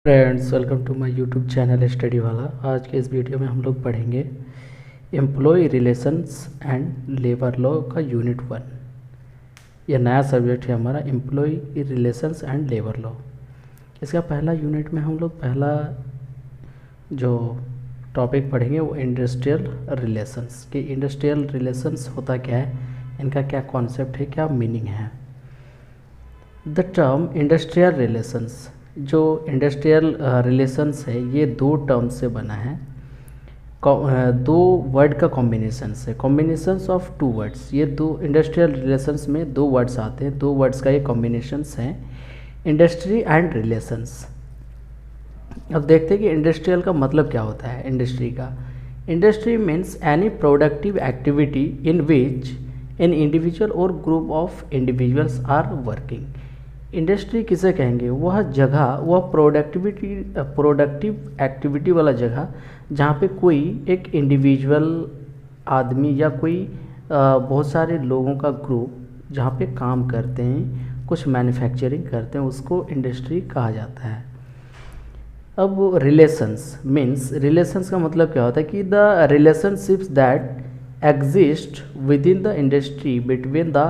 Friends, welcome to my YouTube channel study वाला। आज के इस वीडियो में हम लोग पढ़ेंगे employ relations and labour law का यूनिट 1। यह नया सब्जेक्ट है हमारा, employ relations and labour law. इसका पहला यूनिट में हम लोग पहला जो टॉपिक पढ़ेंगे वो इंडस्ट्रियल रिलेशंस। कि इंडस्ट्रियल रिलेशंस होता क्या है, इनका क्या कॉन्सेप्ट है, क्या मीनिंग है। द टर्म इंडस्ट्रियल रिलेशंस, जो इंडस्ट्रियल रिलेशंस है, ये दो टर्म से बना है, दो वर्ड का कॉम्बिनेशन से, कॉम्बिनेशंस ऑफ टू वर्ड्स। ये दो इंडस्ट्रियल रिलेशंस में दो वर्ड्स आते हैं, दो वर्ड्स का ये कॉम्बिनेशंस हैं, इंडस्ट्री एंड रिलेशंस। अब देखते हैं कि इंडस्ट्रियल का मतलब क्या होता है। इंडस्ट्री का, industry means any productive activity in which an individual और group of individuals are working. Industry किसे कहेंगे, वह जगह, वह प्रोडक्टिव एक्टिविटी वाला जगह जहाँ पे कोई एक इंडिविजुअल आदमी या कोई बहुत सारे लोगों का ग्रुप जहाँ पे काम करते हैं, कुछ मैन्युफैक्चरिंग करते हैं, उसको इंडस्ट्री कहा जाता है। अब रिलेशंस मीन्स, रिलेशंस का मतलब क्या होता है कि the relationships that exist with in the industry between the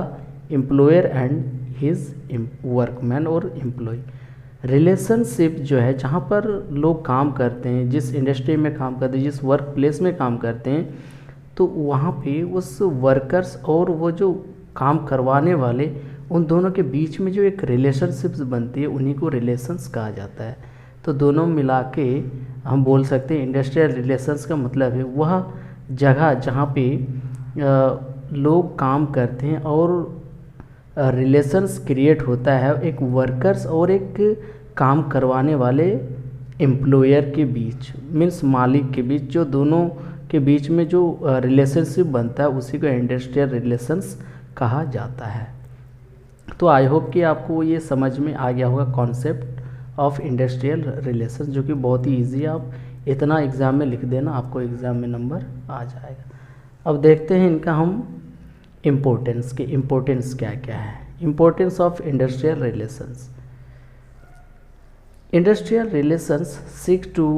employer and his workman और एम्प्लॉय। रिलेशनशिप जो है, जहाँ पर लोग काम करते हैं, जिस इंडस्ट्री में काम करते हैं, जिस वर्क प्लेस में काम करते हैं, तो वहाँ पे उस वर्कर्स और वो जो काम करवाने वाले, उन दोनों के बीच में जो एक रिलेशनशिप्स बनती है, उन्हीं को रिलेशंस कहा जाता है। तो दोनों मिला के हम बोल सकते हैं इंडस्ट्रियल रिलेशंस का मतलब है वह जगह जहाँ पे लोग काम करते हैं और रिलेशंस क्रिएट होता है एक वर्कर्स और एक काम करवाने वाले एम्प्लॉयर के बीच, मीन्स मालिक के बीच, जो दोनों के बीच में जो रिलेशनशिप बनता है उसी को इंडस्ट्रियल रिलेशंस कहा जाता है। तो आई होप कि आपको ये समझ में आ गया होगा कॉन्सेप्ट ऑफ इंडस्ट्रियल रिलेशंस, जो कि बहुत ही ईजी है। आप इतना एग्ज़ाम में लिख देना, आपको एग्ज़ाम में नंबर आ जाएगा। अब देखते हैं इनका हम इम्पोर्टेंस के, इम्पोर्टेंस क्या क्या है। Importance of industrial relations, industrial relations seek to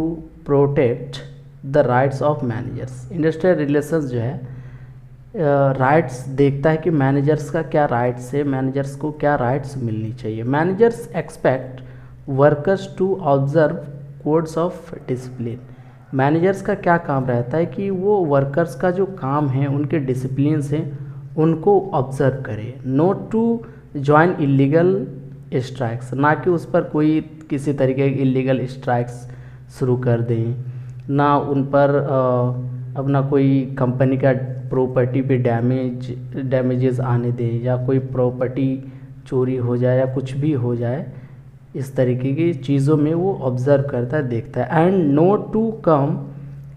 protect the rights of managers. Industrial relations जो है राइट्स देखता है कि मैनेजर्स का क्या राइट्स है, मैनेजर्स को क्या राइट्स मिलनी चाहिए। Managers expect workers to observe codes of discipline. Managers का क्या काम रहता है कि वो वर्कर्स का जो काम है, उनके डिसिप्लिन्स हैं, उनको ऑब्जर्व करें। Not to join illegal strikes, ना कि उस पर कोई किसी तरीके के इलीगल स्ट्राइक्स शुरू कर दें, ना उन पर अब ना कोई कंपनी का प्रॉपर्टी पे डैमेजेस आने दें, या कोई प्रॉपर्टी चोरी हो जाए या कुछ भी हो जाए, इस तरीके की चीज़ों में वो ऑब्ज़र्व करता है, देखता है। And not to come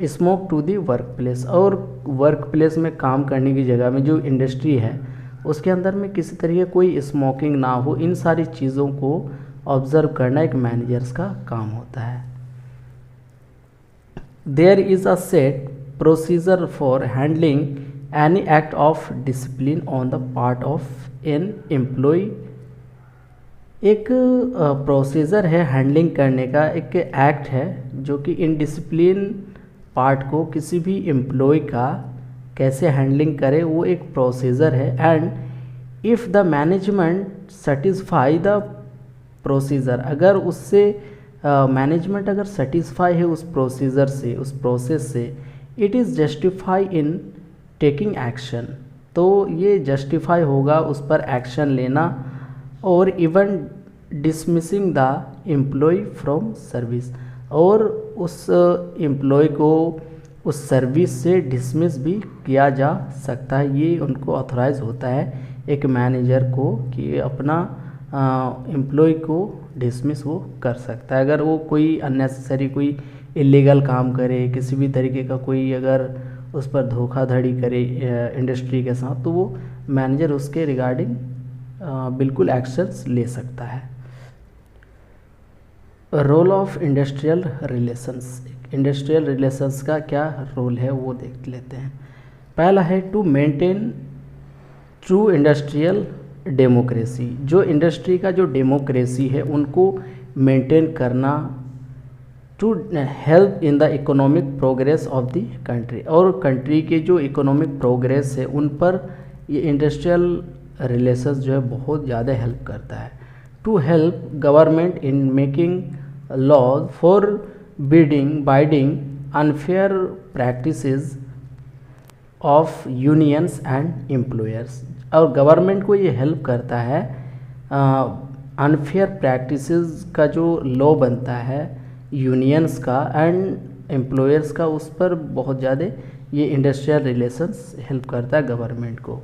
smoke to the work place, और वर्क प्लेस में काम करने की जगह में जो इंडस्ट्री है उसके अंदर में किसी तरीके कोई स्मोकिंग ना हो, इन सारी चीज़ों को ऑब्ज़र्व करना एक मैनेजर्स का काम होता है। There is a set procedure for handling any act of discipline on the part of an employee. एक प्रोसीजर है हैंडलिंग करने का, एक एक्ट है जो कि इनडिसिप्लिन पार्ट को किसी भी एम्प्लॉय का कैसे हैंडलिंग करे, वो एक प्रोसीजर है। And if the management satisfy the procedure, अगर उससे मैनेजमेंट अगर सेटिस्फाई है उस प्रोसीजर से, उस प्रोसेस से, it is justify in taking action, तो ये जस्टिफाई होगा उस पर एक्शन लेना, और even dismissing the employee from service, और उस एम्प्लॉय को उस सर्विस से डिसमिस भी किया जा सकता है। ये उनको ऑथराइज होता है एक मैनेजर को कि अपना एम्प्लॉय को डिसमिस वो कर सकता है अगर वो कोई अननेसेसरी कोई इलीगल काम करे, किसी भी तरीके का कोई अगर उस पर धोखाधड़ी करे इंडस्ट्री के साथ, तो वो मैनेजर उसके रिगार्डिंग बिल्कुल एक्शंस ले सकता है। Role of industrial relations, industrial relations का क्या रोल है वो देख लेते हैं। पहला है to maintain true industrial democracy, जो इंडस्ट्री का जो डेमोक्रेसी है उनको मेंटेन करना to help in the economic progress of the country, और कंट्री के जो इकोनॉमिक प्रोग्रेस है उन पर ये इंडस्ट्रियल रिलेशंस जो है बहुत ज़्यादा हेल्प करता है। To help government in making laws for binding unfair practices of unions and employers, और गवर्नमेंट को ये हेल्प करता है अनफेयर प्रैक्टिसेस का जो लॉ बनता है यूनियंस का एंड एम्प्लॉयर्स का, उस पर बहुत ज़्यादा ये इंडस्ट्रियल रिलेशंस हेल्प करता है गवर्नमेंट को।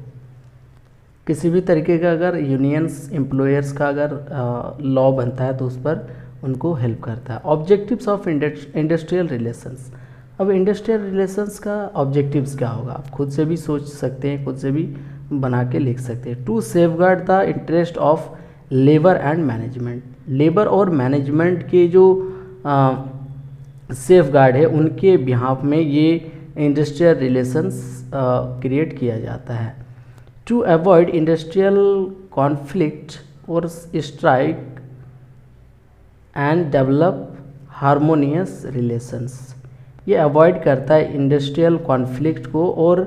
किसी भी तरीके का अगर यूनियंस एम्प्लॉयर्स का अगर लॉ बनता है तो उस पर उनको हेल्प करता है। ऑब्जेक्टिव्स ऑफ इंडस्ट्रियल रिलेशंस, अब इंडस्ट्रियल रिलेशंस का ऑब्जेक्टिव्स क्या होगा आप खुद से भी सोच सकते हैं, खुद से भी बना के लिख सकते हैं। To safeguard the interest of labour and management, labour और मैनेजमेंट के जो सेफगार्ड है उनके बिहाफ में ये इंडस्ट्रियल रिलेशंस क्रिएट किया जाता है। टू अवॉइड इंडस्ट्रियल कॉन्फ्लिक्ट और strike and develop harmonious relations, ये अवॉइड करता है इंडस्ट्रियल कॉन्फ्लिक्ट को और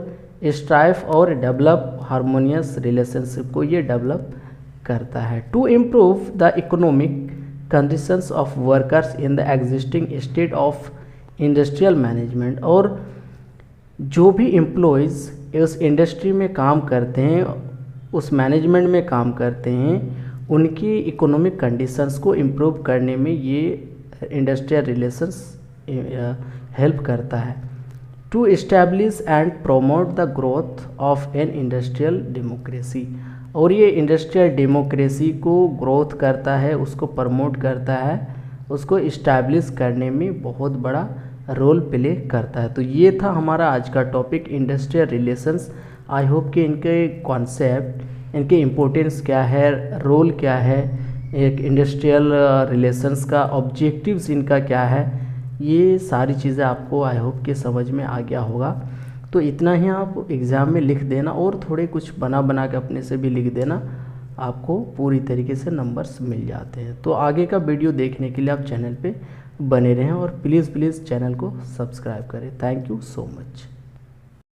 स्ट्राइफ और डेवलप हारमोनियस रिलेशनशिप को ये डेवलप करता है। To improve the economic conditions of workers in the existing state of industrial management, और जो भी एम्प्लॉयज़ उस इंडस्ट्री में काम करते हैं, उस मैनेजमेंट में काम करते हैं, उनकी इकोनॉमिक कंडीशंस को इम्प्रूव करने में ये इंडस्ट्रियल रिलेशंस हेल्प करता है। To establish and promote the growth of an industrial democracy, और ये इंडस्ट्रियल डेमोक्रेसी को ग्रोथ करता है, उसको प्रमोट करता है, उसको इस्टेब्लिश करने में बहुत बड़ा रोल प्ले करता है। तो ये था हमारा आज का topic industrial relations. I hope कि इनके कॉन्सेप्ट, इनके इम्पोर्टेंस क्या है, रोल क्या है, एक इंडस्ट्रियल रिलेशंस का ऑब्जेक्टिव्स इनका क्या है, ये सारी चीज़ें आपको आई होप कि समझ में आ गया होगा। तो इतना ही आप एग्ज़ाम में लिख देना और थोड़े कुछ बना के अपने से भी लिख देना, आपको पूरी तरीके से नंबर्स मिल जाते हैं। तो आगे का वीडियो देखने के लिए आप चैनल पे बने रहें और प्लीज़ चैनल को सब्सक्राइब करें। Thank you so much.